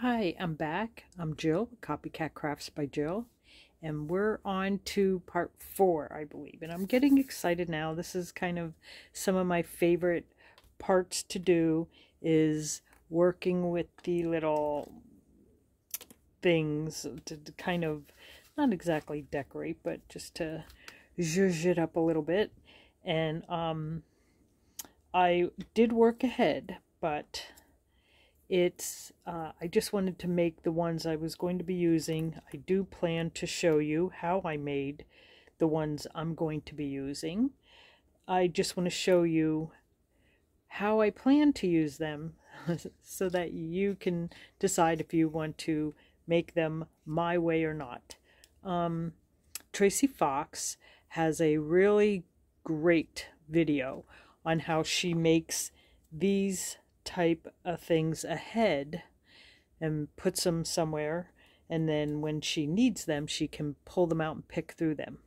Hi, I'm back. I'm Jill, Copycat Crafts by Jill, and we're on to part 4, I believe. And I'm getting excited now. This is kind of some of my favorite parts to do, is working with the little things to kind of, not exactly decorate, but just to zhuzh it up a little bit. And I did work ahead, but I just wanted to make the ones I was going to be using. I do plan to show you how I made the ones I'm going to be using. I just want to show you how I plan to use them so that you can decide if you want to make them my way or not. Tracie Fox has a really great video on how she makes these type of things ahead and puts them somewhere, and then when she needs them she can pull them out and pick through them.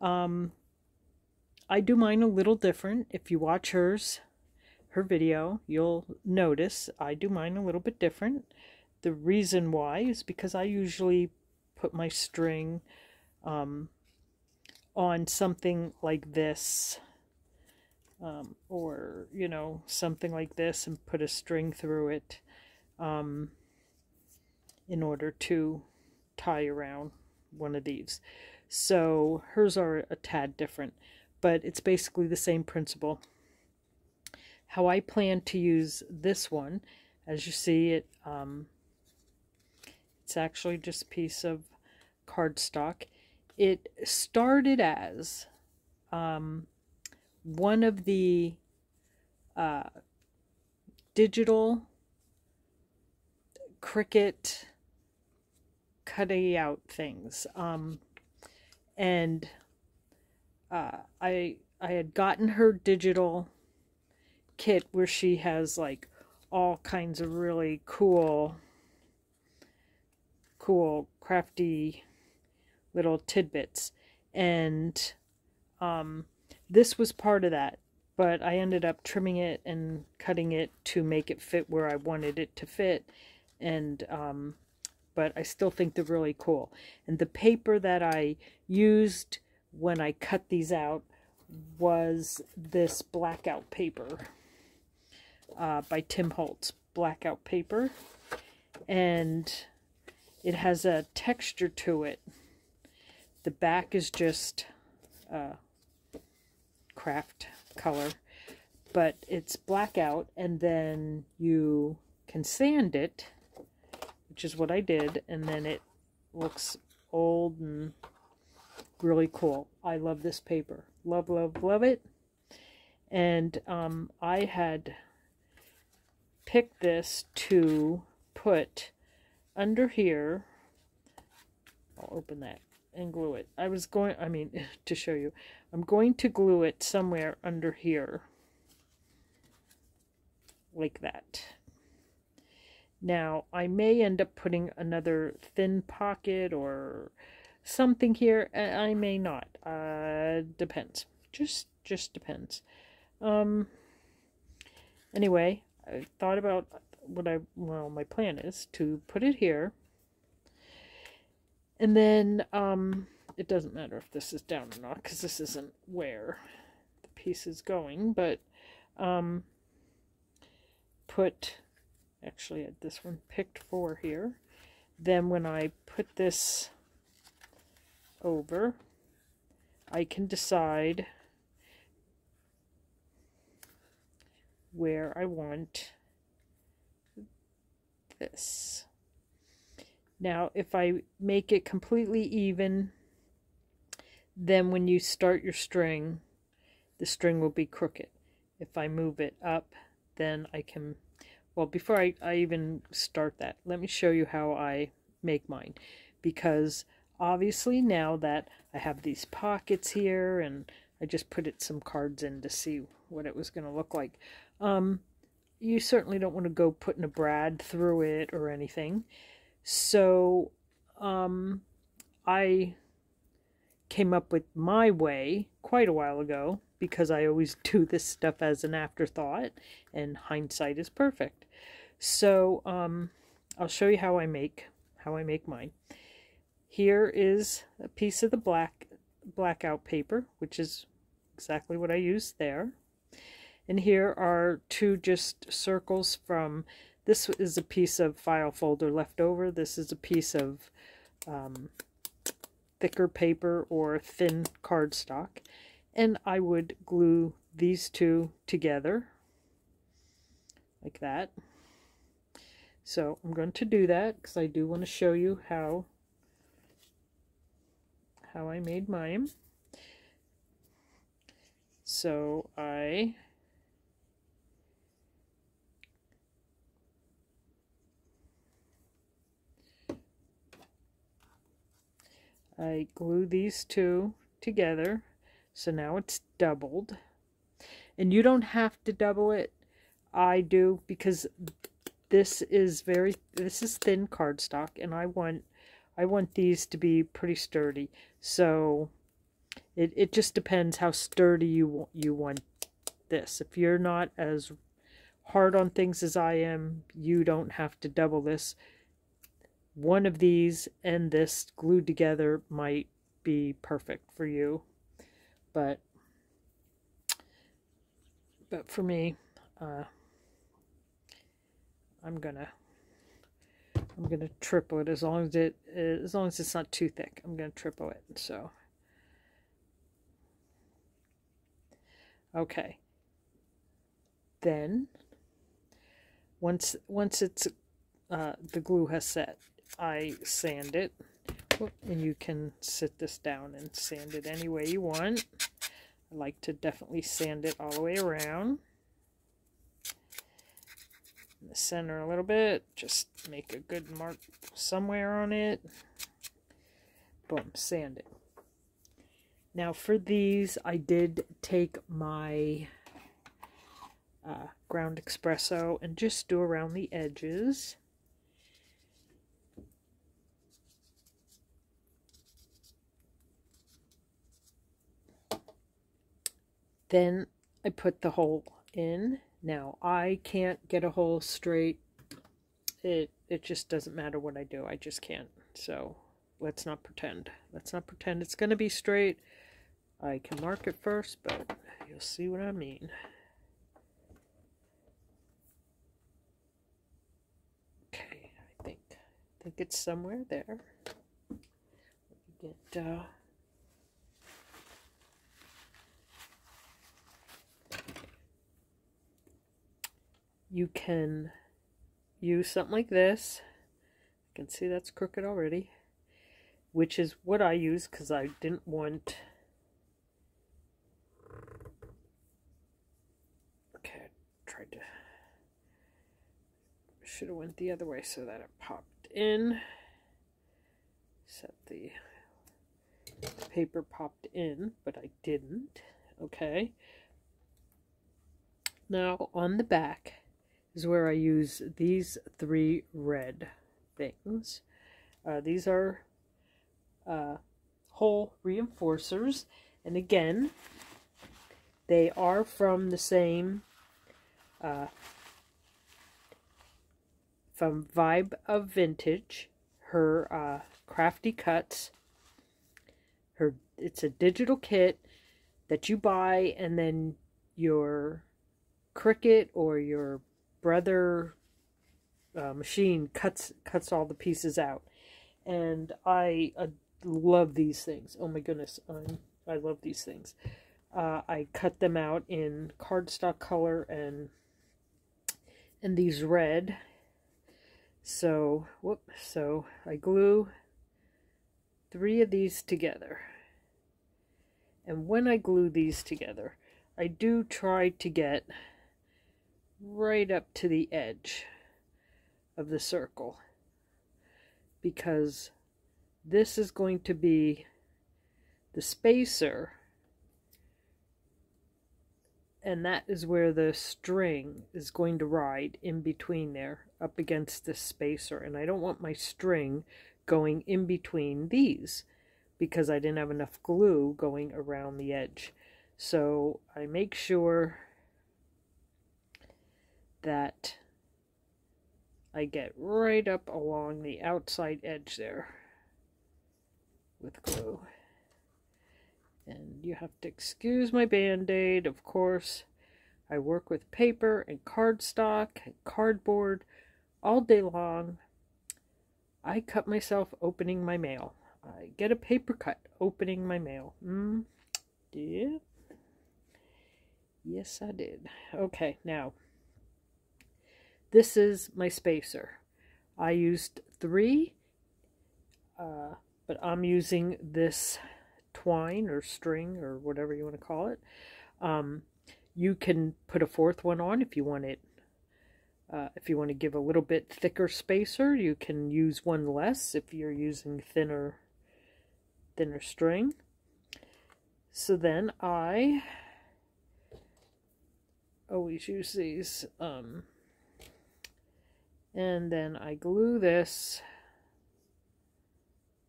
I do mine a little different. If you watch her video, you'll notice I do mine a little bit different. The reason why is because I usually put my string on something like this, or something like this, and put a string through it in order to tie around one of these. So hers are a tad different, but it's basically the same principle. How I plan to use this one, as you see it, it's actually just a piece of cardstock. It started as one of the digital Cricut cutting out things, and I had gotten her digital kit where she has like all kinds of really cool crafty little tidbits, and this was part of that, but I ended up trimming it and cutting it to make it fit where I wanted it to fit, and but I still think they're really cool. And the paper that I used when I cut these out was this blackout paper by Tim Holtz, blackout paper, and it has a texture to it. The back is just craft color, but it's blackout, and then you can sand it, which is what I did, and then it looks old and really cool. I love this paper. Love, love, love it. And I had picked this to put under here. I'll open that and glue it. To show you, I'm going to glue it somewhere under here, like that. Now, I may end up putting another thin pocket or something here. I may not. Depends. Just depends. Anyway, I thought about my plan is to put it here. And then, it doesn't matter if this is down or not, because this isn't where the piece is going, but, actually I had this one picked for here. Then when I put this over, I can decide where I want this. Now, if I make it completely even, then when you start your string, the string will be crooked. If I move it up, then I can, well, before I even start that, let me show you how I make mine. Because obviously now that I have these pockets here, and I just put some cards in to see what it was going to look like. You certainly don't want to go putting a brad through it or anything. So I came up with my way quite a while ago, because I always do this stuff as an afterthought, and hindsight is perfect. So I'll show you how I make mine. Here is a piece of the blackout paper, which is exactly what I used there. And here are two just circles from, this is a piece of file folder left over. This is a piece of thicker paper or thin cardstock. And I would glue these two together like that. So I'm going to do that because I do want to show you how I made mine. So I glue these two together, so now it's doubled. And you don't have to double it. I do, because this is thin cardstock, and I want these to be pretty sturdy. So it just depends how sturdy you want this. If you're not as hard on things as I am, you don't have to double this. One of these and this glued together might be perfect for you, but for me, I'm gonna triple it as long as it's not too thick. I'm gonna triple it. So okay, then once it's the glue has set, I sand it, and you can sit this down and sand it any way you want. I like to definitely sand it all the way around. In the center a little bit, just make a good mark somewhere on it. Boom, sand it. Now for these, I did take my ground espresso and just do around the edges. Then I put the hole in. Now I can't get a hole straight. It just doesn't matter what I do. I just can't. So let's not pretend. Let's not pretend it's going to be straight. I can mark it first, but you'll see what I mean. Okay, I think it's somewhere there. Let me get you can use something like this. I can see that's crooked already, which is what I use because I didn't want. Okay, I tried to. Should have went the other way so that it popped in. Set the paper popped in, but I didn't. Okay. Now on the back is where I use these three red things. These are hole reinforcers, and again, they are from the same from Vibe of Vintage. Her Crafty Cuts. It's a digital kit that you buy, and then your Cricut or your brother machine cuts all the pieces out. And I love these things. Oh my goodness, I love these things. I cut them out in cardstock color and these red. So I glue 3 of these together. And when I glue these together, I do try to get right up to the edge of the circle, because this is going to be the spacer, and that is where the string is going to ride in between there, up against the spacer. And I don't want my string going in between these because I didn't have enough glue going around the edge. So I make sure that I get right up along the outside edge there with glue. And you have to excuse my band-aid, of course. I work with paper and cardstock and cardboard all day long. I cut myself opening my mail. I get a paper cut opening my mail. Yeah. Yes, I did. Okay, now, this is my spacer. I used 3, but I'm using this twine or string or whatever you want to call it. You can put a 4th one on if you want it. If you want to give a little bit thicker spacer, you can use one less if you're using thinner string. So then I always use these, and then I glue this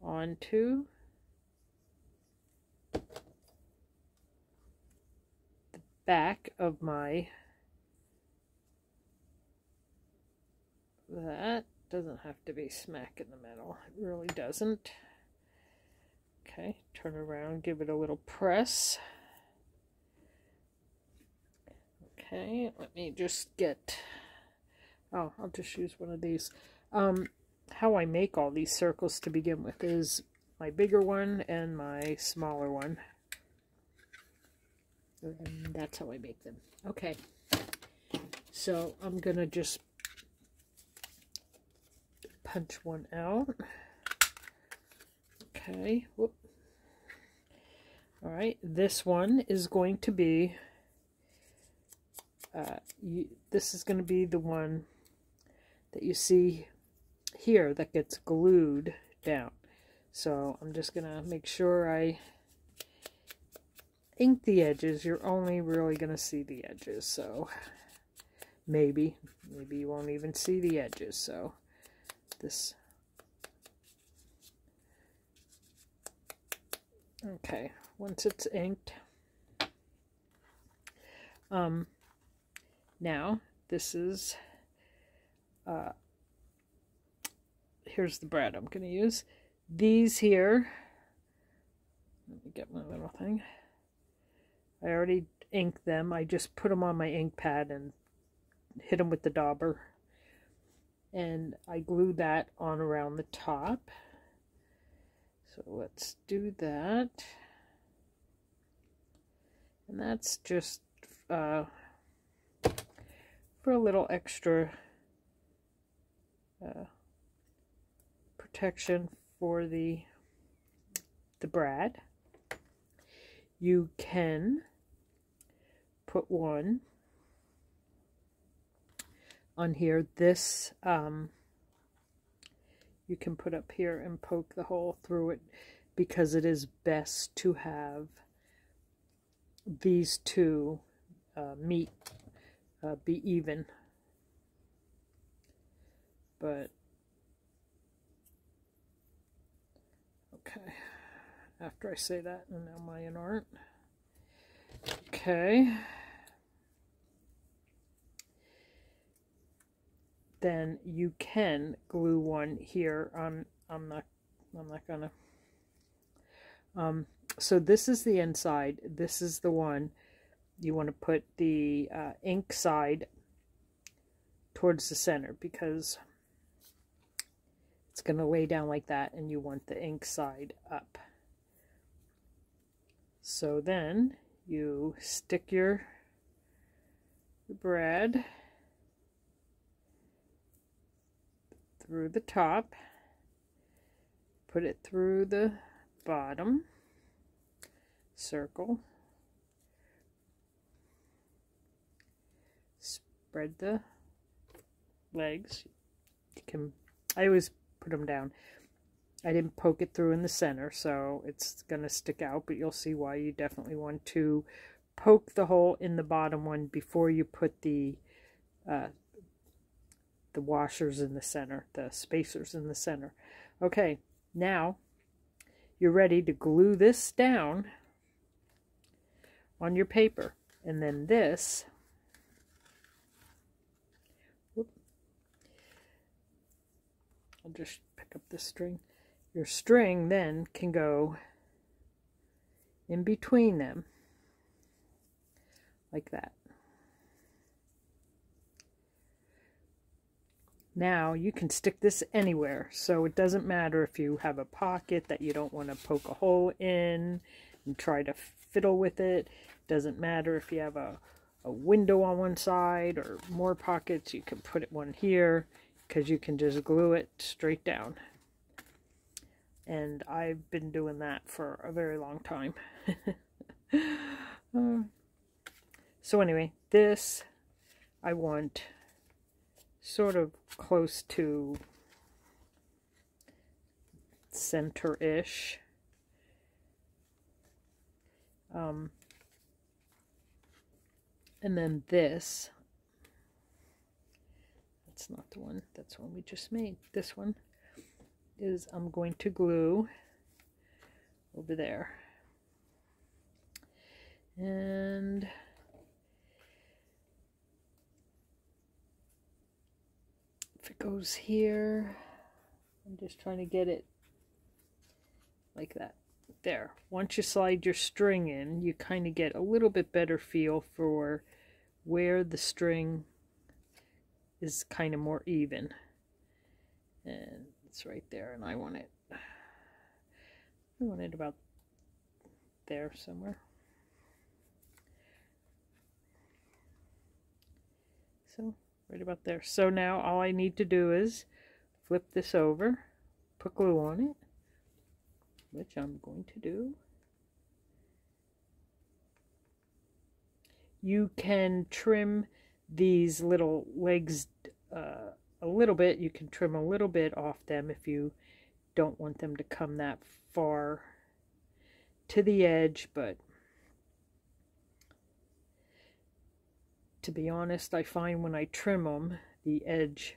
onto the back of my, that doesn't have to be smack in the middle, it really doesn't. Okay, turn around, give it a little press. Okay, let me just get, oh, I'll just use one of these. How I make all these circles to begin with is my bigger one and my smaller one. And that's how I make them. Okay, so I'm gonna just punch one out. Okay, whoop. All right, this one is going to be, this is going to be the one that you see here that gets glued down. So I'm just going to make sure I ink the edges. You're only really going to see the edges, so maybe you won't even see the edges. So this, okay, once it's inked, now this is, here's the brad I'm going to use. These here, let me get my little thing. I already inked them. I just put them on my ink pad and hit them with the dauber. And I glue that on around the top. So let's do that. And that's just for a little extra protection for the brad. You can put one on here. This you can put up here and poke the hole through it, because it is best to have these two be even. But okay, after I say that, and now mine aren't. Okay, then you can glue one here on. I'm not gonna. So this is the inside. This is the one you want to put the ink side towards the center, because it's going to lay down like that, and you want the ink side up. So then you stick your brad through the top, put it through the bottom circle, spread the legs. You can, I always put them down. I didn't poke it through in the center, so it's gonna stick out, but you'll see why. You definitely want to poke the hole in the bottom one before you put the washers in the center, the spacers in the center. Okay, now you're ready to glue this down on your paper, and then this, I'll just pick up this string. Your string then can go in between them, like that. Now you can stick this anywhere, so it doesn't matter if you have a pocket that you don't want to poke a hole in and try to fiddle with it. Doesn't matter if you have a window on one side or more pockets, you can put it one here, because you can just glue it straight down. And I've been doing that for a very long time. So anyway, this I want sort of close to center-ish. And then this, that's not the one, that's one we just made. This one is I'm going to glue over there. And if it goes here, I'm just trying to get it like that. There. Once you slide your string in, you kind of get a little bit better feel for where the string is kind of more even. And it's right there, and I want it about there somewhere. So right about there. So now all I need to do is flip this over, put glue on it, which I'm going to do. You can trim these little legs a little bit. You can trim a little bit off them if you don't want them to come that far to the edge, but to be honest, I find when I trim them, the edge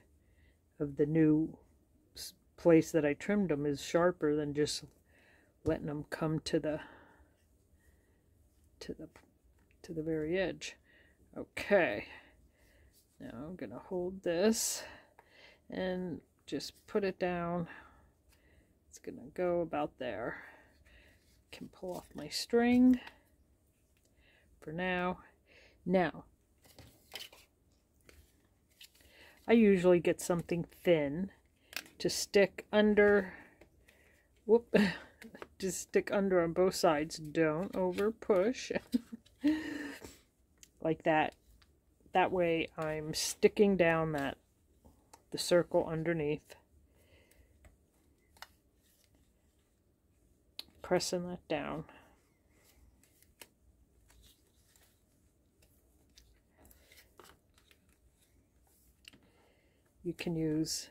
of the new place that I trimmed them is sharper than just letting them come to the very edge. Okay, now I'm gonna hold this and just put it down. It's gonna go about there. Can pull off my string for now. Now I usually get something thin to stick under. Whoop. Just stick under on both sides. Don't over push. Like that. That way I'm sticking down the circle underneath. Pressing that down. You can use,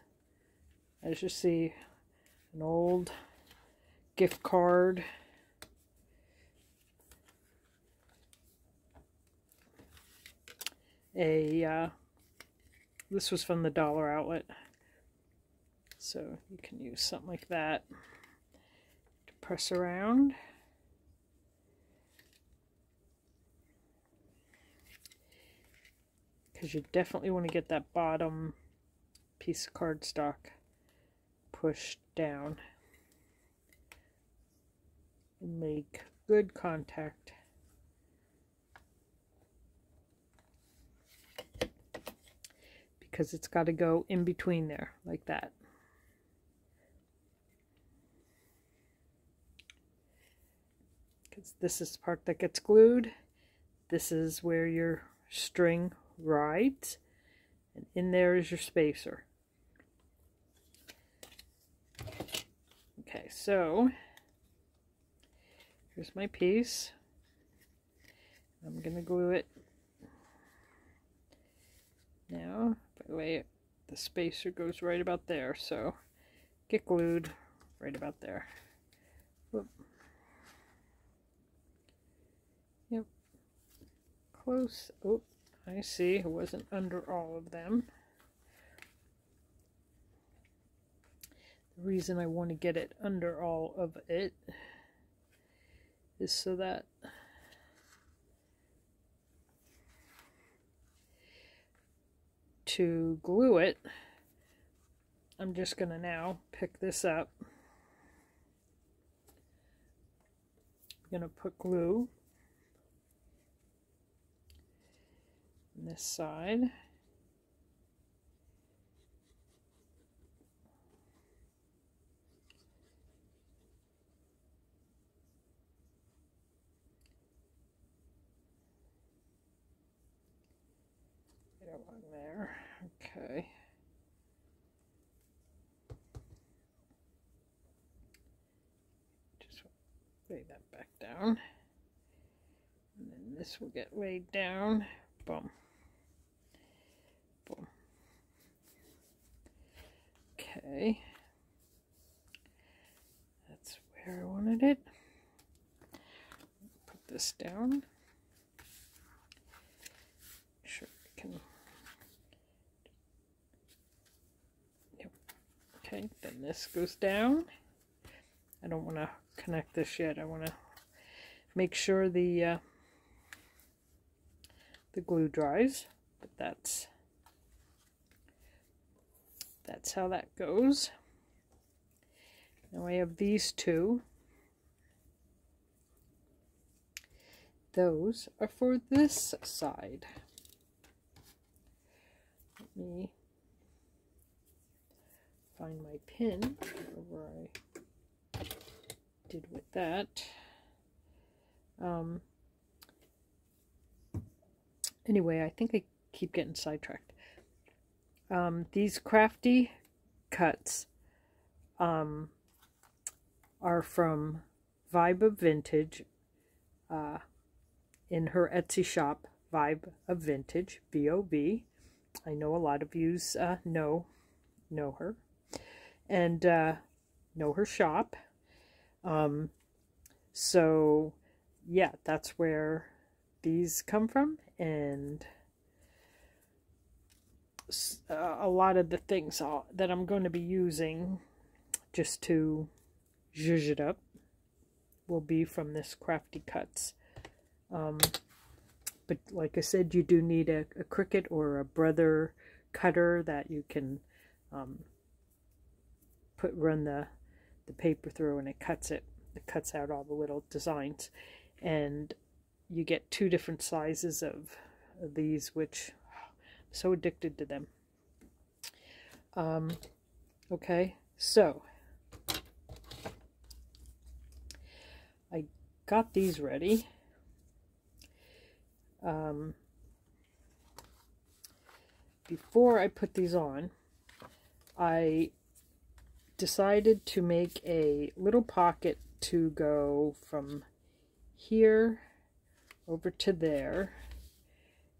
as you see, an old gift card. This was from the dollar outlet, so you can use something like that to press around. Because you definitely want to get that bottom piece of cardstock pushed down and make good contact. Because it's got to go in between there, like that. Because this is the part that gets glued. This is where your string rides. And in there is your spacer. Okay, so here's my piece. I'm going to glue it. Now, by the way, the spacer goes right about there, so get glued right about there. Whoop. Yep. Close. Oh, I see. It wasn't under all of them. The reason I want to get it under all of it is so that to glue it, I'm just going to now pick this up. I'm going to put glue on this side. Right along there. Okay. Just lay that back down. And then this will get laid down. Boom. Boom. Okay. That's where I wanted it. Put this down. Make sure I can. Yep. Okay, then this goes down. I don't want to connect this yet. I want to make sure the glue dries, but that's how that goes. Now I have these two. Those are for this side. Let me find my pin where I did with that. Anyway, I think I keep getting sidetracked. These crafty cuts are from Vibe of Vintage in her Etsy shop, Vibe of Vintage, V-O-V. I know a lot of you know her and know her shop. So yeah, that's where these come from, and a lot of the things that I'm going to be using just to zhuzh it up will be from this Crafty Cuts. But like I said, you do need a Cricut or a Brother cutter that you can run the paper through, and it cuts out all the little designs. And you get two different sizes of these, which I'm so addicted to them. Okay, so I got these ready. Before I put these on, I decided to make a little pocket to go from here over to there,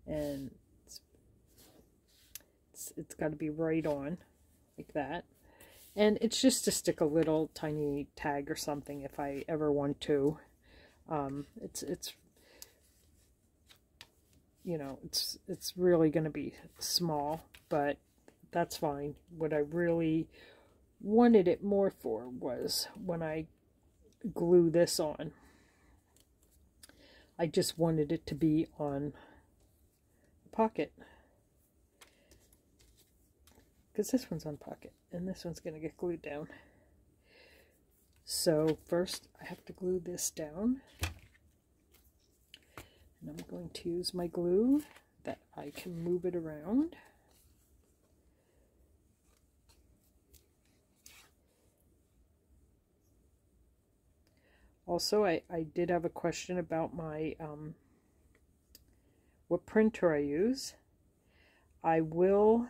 and it's got to be right on like that, and it's just to stick a little tiny tag or something if I ever want to. It's you know, it's really going to be small, but that's fine. What I really wanted it more for was when I glue this on, I just wanted it to be on the pocket, because this one's on pocket and this one's going to get glued down. So first I have to glue this down, and I'm going to use my glue that I can move it around. Also, I did have a question about my what printer I use. I will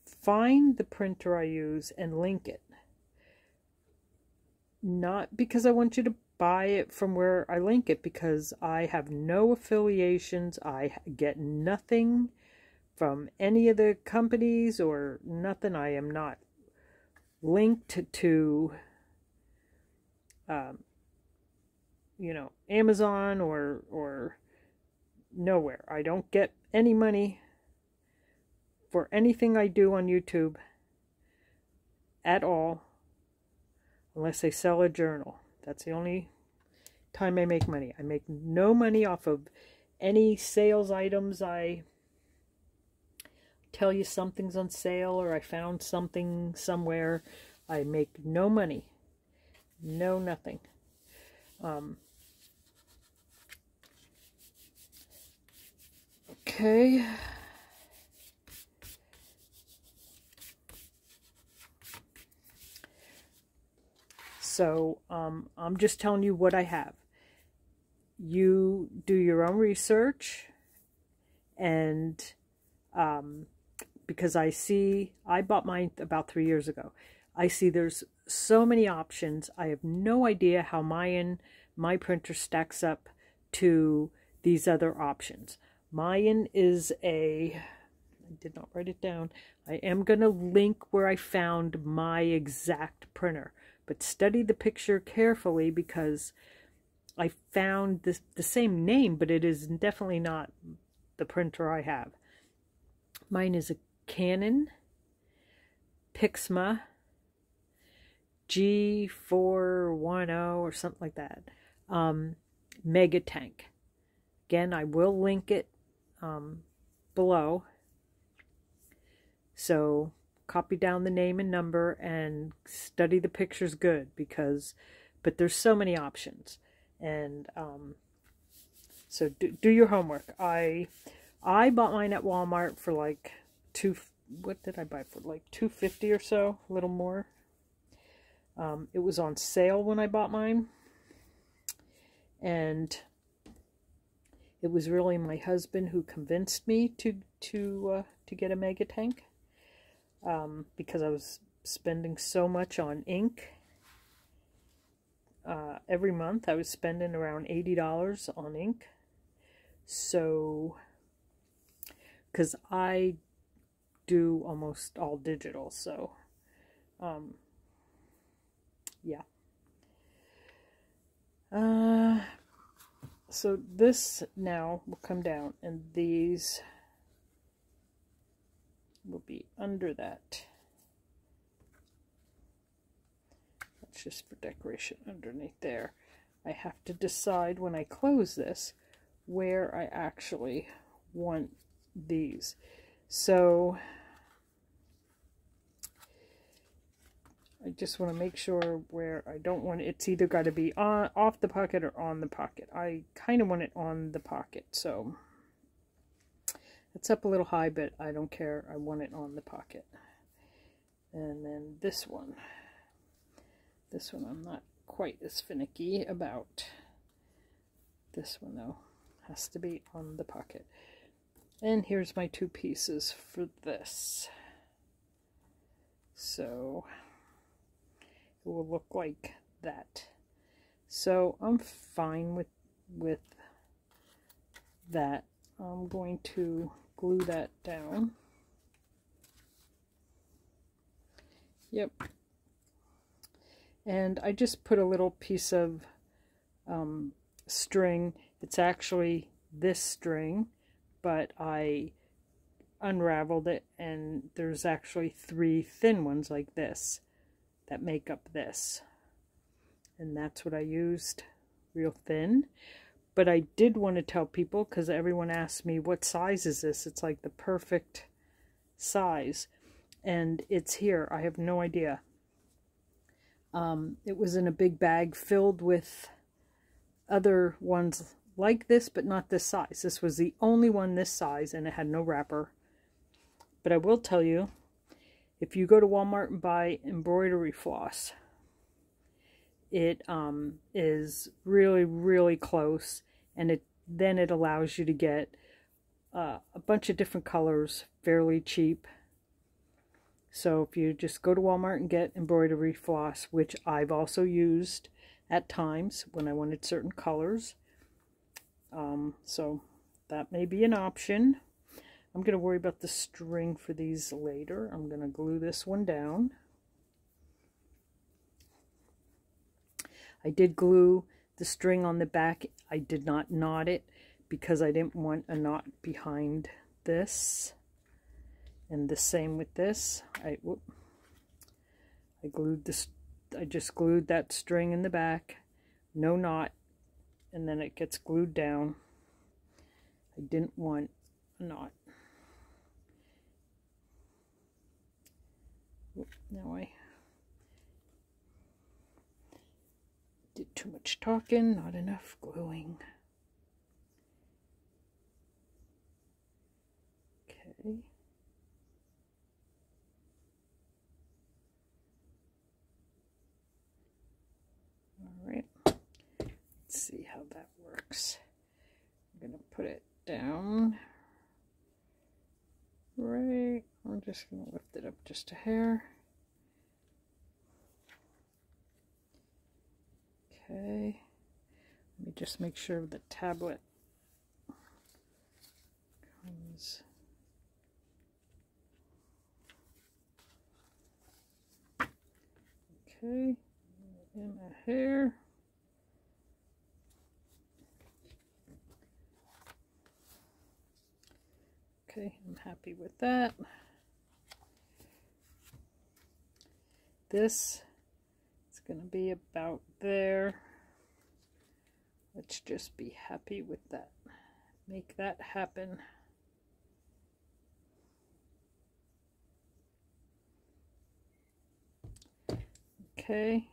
find the printer I use and link it. Not because I want you to buy it from where I link it, because I have no affiliations. I get nothing from any of the companies or nothing. I am not linked to you know, Amazon or nowhere. I don't get any money for anything I do on YouTube at all, unless I sell a journal. That's the only time I make money. I make no money off of any sales items I tell you something's on sale or I found something somewhere, I make no money. No, nothing. Okay. So, I'm just telling you what I have. You do your own research, and because I bought mine about 3 years ago. I see there's so many options. I have no idea how my printer stacks up to these other options. Mine is I did not write it down. I am going to link where I found my exact printer, but study the picture carefully because I found the same name, but it is definitely not the printer I have. Mine is a Canon Pixma G410 or something like that. Mega Tank. Again, I will link it below. So copy down the name and number and study the pictures good but there's so many options. And so do your homework. I bought mine at Walmart for like what did I buy for? Like $2.50 or so, a little more. It was on sale when I bought mine, and it was really my husband who convinced me to get a Mega Tank, because I was spending so much on ink. Every month I was spending around $80 on ink. So, because I do almost all digital, so yeah. So this now will come down, and these will be under that. That's just for decoration underneath there. I have to decide when I close this where I actually want these. So I just want to make sure where I don't want it. It's either got to be off the pocket or on the pocket. I kind of want it on the pocket, so it's up a little high, but I don't care. I want it on the pocket. And then this one I'm not quite as finicky about. This one though has to be on the pocket. And here's my two pieces for this. So it will look like that. So I'm fine with that. I'm going to glue that down. Yep. And I just put a little piece of string. It's actually this string, but I unraveled it, and there's actually 3 thin ones like this that make up this, and that's what I used, real thin. But I did want to tell people, because everyone asked me what size is this. It's like the perfect size, and it's here. I have no idea. It was in a big bag filled with other ones like this, but not this size. This was the only one this size, and it had no wrapper. But I will tell you, if you go to Walmart and buy embroidery floss, it is really, really close, and then it allows you to get a bunch of different colors fairly cheap. So if you just go to Walmart and get embroidery floss, which I've also used at times when I wanted certain colors, so that may be an option. I'm going to worry about the string for these later. I'm going to glue this one down. I did glue the string on the back. I did not knot it because I didn't want a knot behind this. And the same with this. I just glued that string in the back, no knot, and then it gets glued down. I didn't want a knot. Now I did too much talking, not enough gluing. Okay. All right. Let's see how that works. I'm going to put it down. Right. I'm just going to lift it up just a hair. Okay. Let me just make sure the tablet comes. Okay. In a hair. Okay, I'm happy with that. This is going to be about there. Let's just be happy with that. Make that happen. Okay.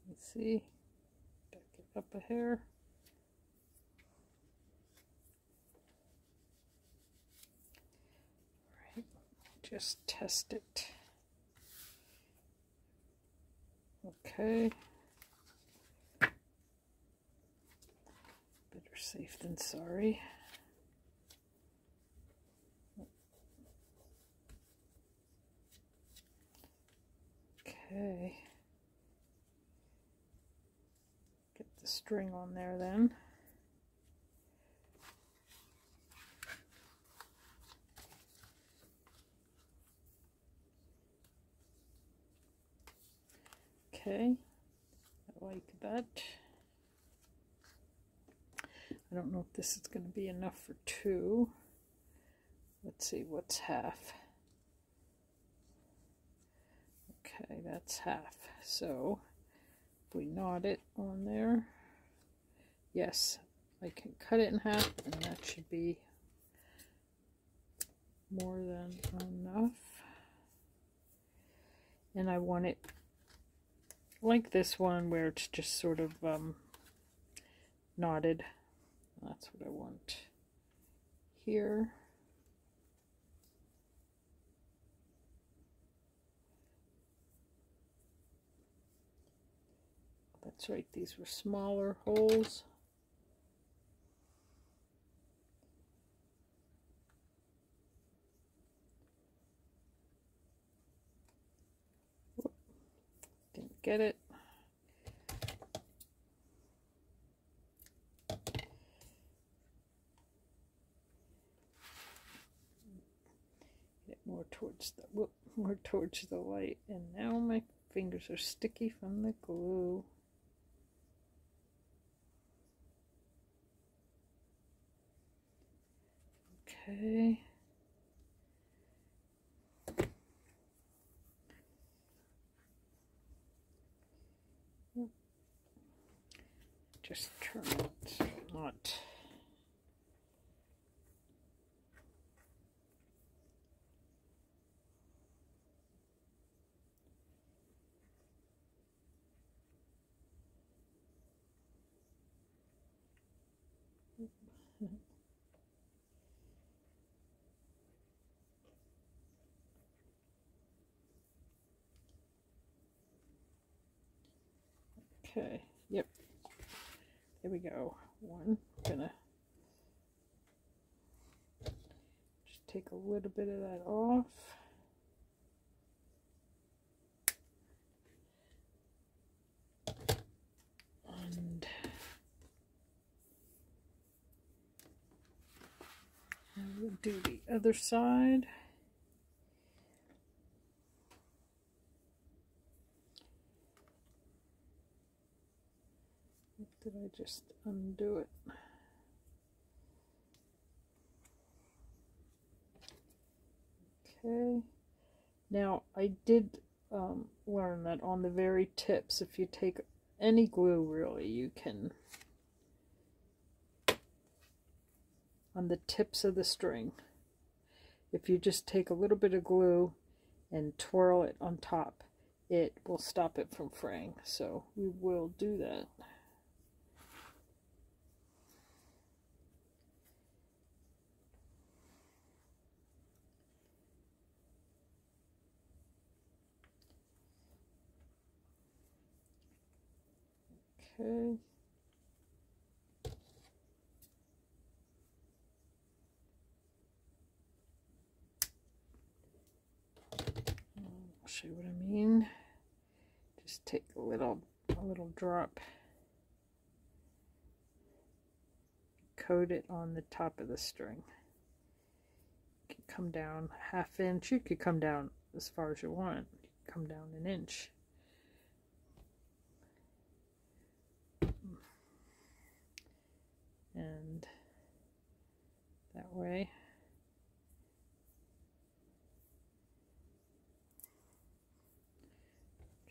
Let's see. Back it up a hair. All right. Just test it. Okay. Better safe than sorry. Okay. Get the string on there then. Okay, I like that. I don't know if this is going to be enough for 2. Let's see, what's half? Okay, that's half. So if we knot it on there, yes, I can cut it in half, and that should be more than enough. And I want it like this one where it's just sort of knotted. That's what I want here. That's right, these were smaller holes. Whoop, didn't get it. More towards the more towards the light, and now my fingers are sticky from the glue. Okay. Just turn it, not. Okay, yep, there we go. One, gonna just take a little bit of that off. And we'll do the other side. Did I just undo it? Okay. Now I did learn that on the very tips, if you take any glue really, you can on the tips of the string. If you just take a little bit of glue and twirl it on top, it will stop it from fraying. So we will do that. Okay. I'll show you what I mean. Just take a little drop, coat it on the top of the string. You can come down a ½ inch. You could come down as far as you want. You can come down an inch. And that way.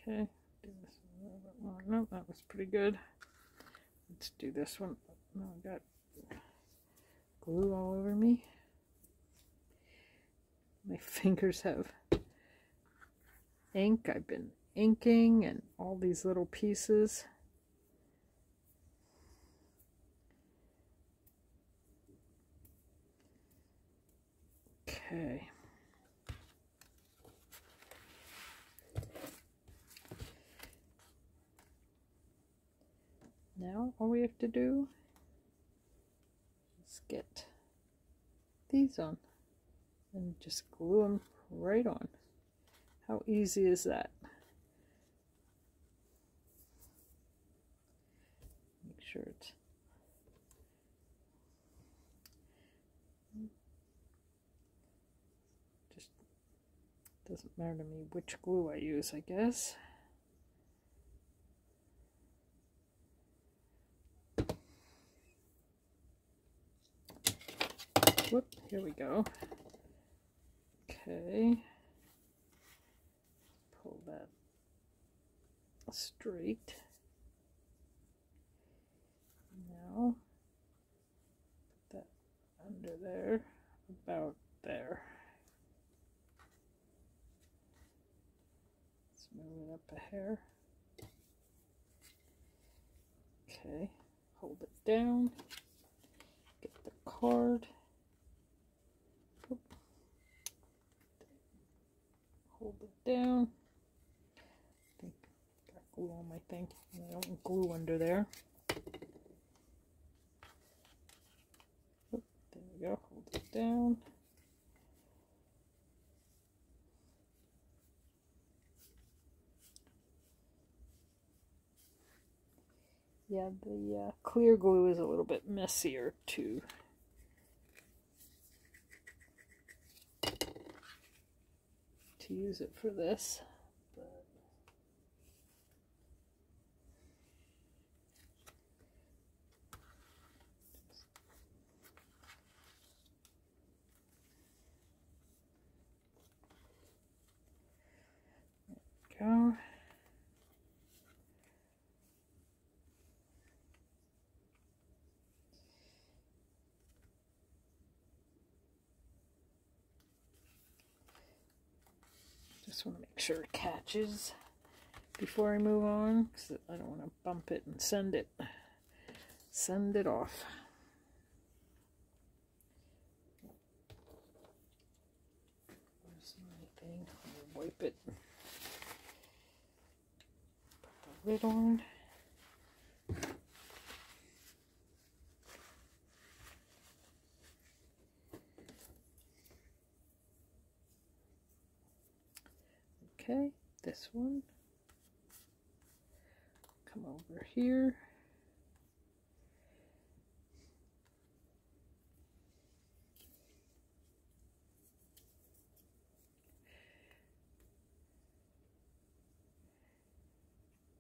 Okay, do this a little bit more. No, that was pretty good. Let's do this one. No, I got glue all over me. My fingers have ink. I've been inking and all these little pieces. Okay. Now all we have to do is get these on and just glue them right on. How easy is that? Make sure it's just doesn't matter to me which glue I use, I guess. Whoop, here we go. Okay. Pull that straight. Now, put that under there, about there. Let's move it up a hair. Okay, hold it down. Get the card. Hold it down. I think I got glue on my thing. I don't want glue under there. Oop, there we go. Hold it down. Yeah, the clear glue is a little bit messier to use it for this, but there we go. Just want to make sure it catches before I move on, because I don't want to bump it and send it off. Where's my thing? I'll wipe it. Put the lid on. Okay, this one, come over here.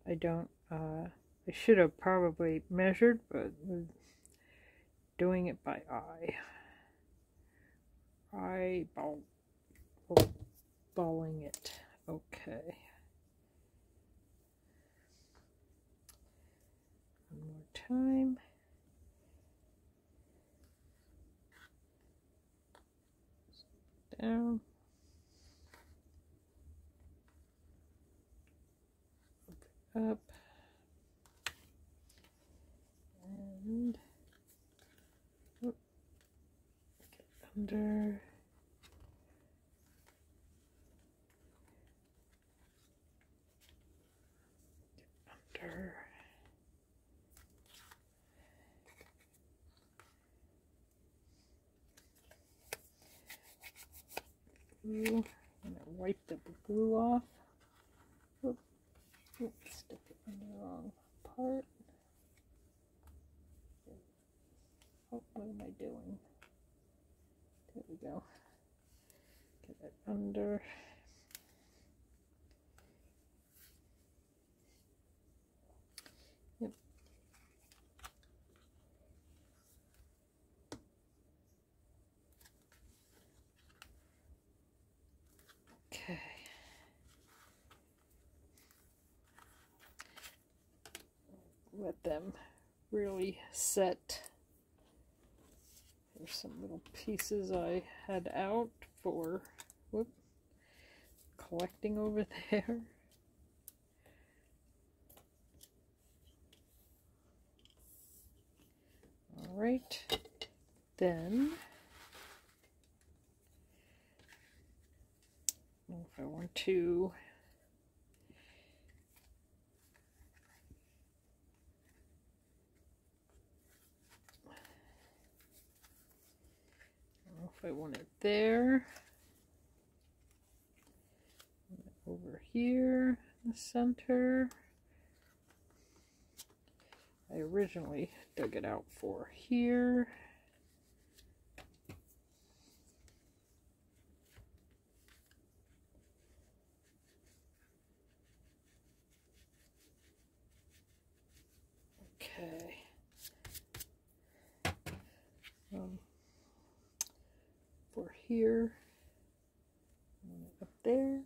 I should have probably measured, but we're doing it by eye. Eyeballing it. Okay. One more time. down. Up. And whoop, get under. Get under. Glue. I'm gonna wipe the glue off. Whoop. Whoop. Stick it in the wrong part. Oh, what am I doing? There we go. Get it under. Yep. Okay. Let them really set. There's some little pieces I had out for collecting over there. All right, then if I want to it there, over here in the center. I originally dug it out for here. Okay. For here, up there.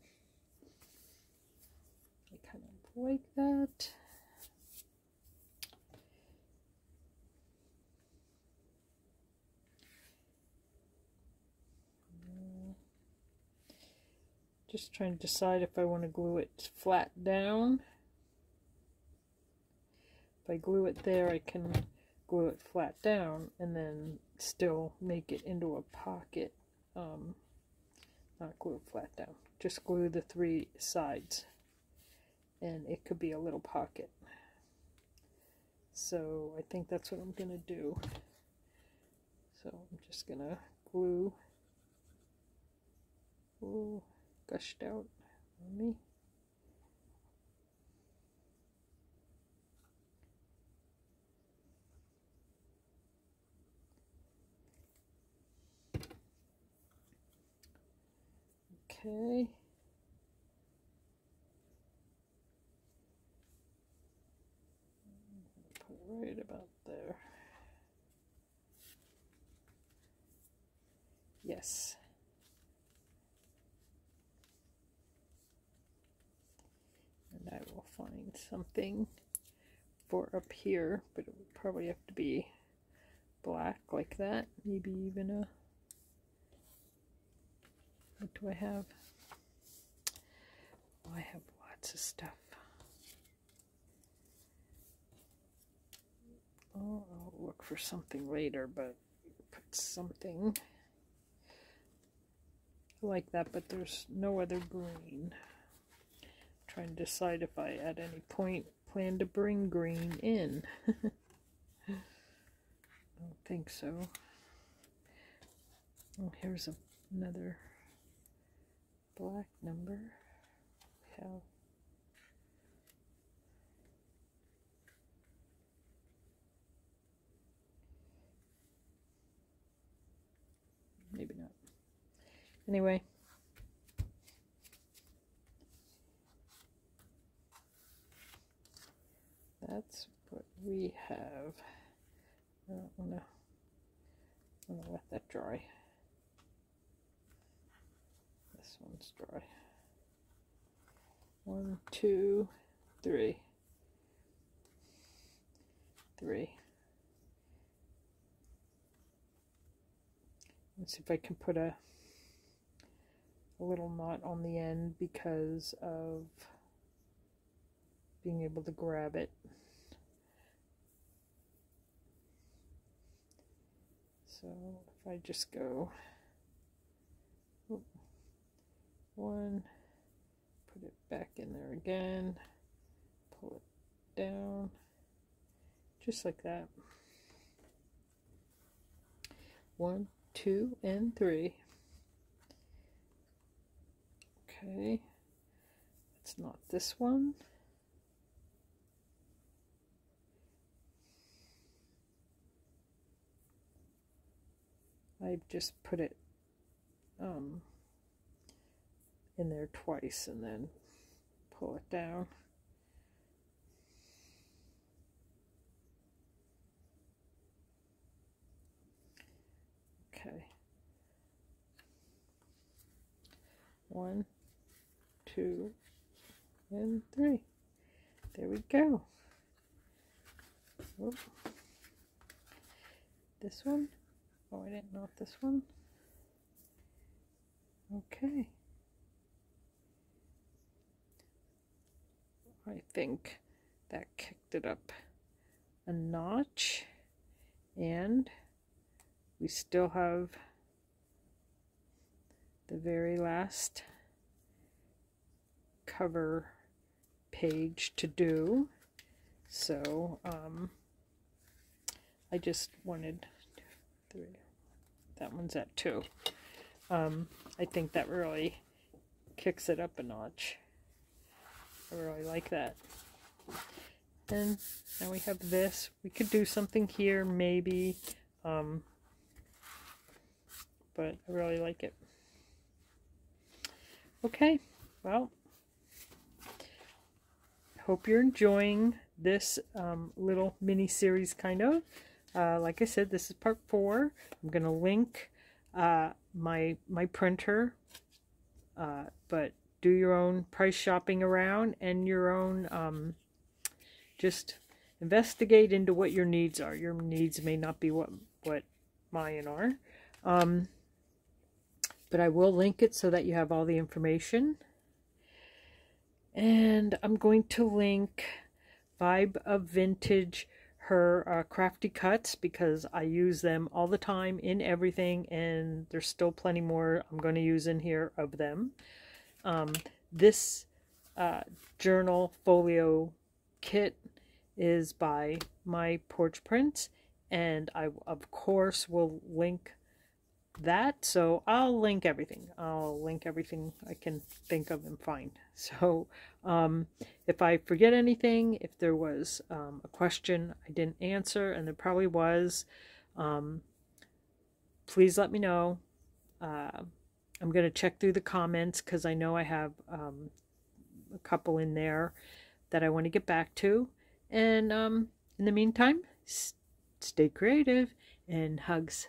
I kind of like that. Just trying to decide if I want to glue it flat down. If I glue it there, I can glue it flat down and then still make it into a pocket. Not glue it flat down, just glue the 3 sides and it could be a little pocket. So I think that's what I'm gonna do. So I'm just gonna glue. Ooh, gushed out on me. Okay. Put it right about there. Yes. And I will find something for up here, but it would probably have to be black like that. Maybe even a, what do I have? Oh, I have lots of stuff. Oh, I'll look for something later, but put something like that, but there's no other green. I'm trying to decide if I at any point plan to bring green in. I don't think so. Oh, here's another black number. We have maybe not. Anyway, that's what we have. I don't want to let that dry. This one's dry. 1, 2, 3. 3. Let's see if I can put a a little knot on the end because of being able to grab it. So if I just go one, put it back in there again, pull it down, just like that. 1, 2, and 3. Okay, it's not this one. I've just put it in there twice and then pull it down. Okay. 1, 2, and 3. There we go. Whoop. This one. Oh, I didn't knot this one. Okay. I think that kicked it up a notch, and we still have the very last cover page to do. So I just wanted 3. That one's at 2. I think that really kicks it up a notch. I really like that. And now we have this. We could do something here maybe, but I really like it. Okay, well, hope you're enjoying this little mini series kind of. Like I said, this is part 4. I'm going to link my printer, but do your own price shopping around and your own, just investigate into what your needs are. Your needs may not be what mine are, but I will link it so that you have all the information. And I'm going to link Vibe of Vintage, her crafty cuts, because I use them all the time in everything, and there's still plenty more I'm going to use in here of them. This journal folio kit is by My Porch Prints, and I of course will link that, so I'll link everything. I'll link everything I can think of and find. So if I forget anything, if there was a question I didn't answer, and there probably was, please let me know. I'm going to check through the comments because I know I have a couple in there that I want to get back to. And in the meantime, stay creative, and hugs.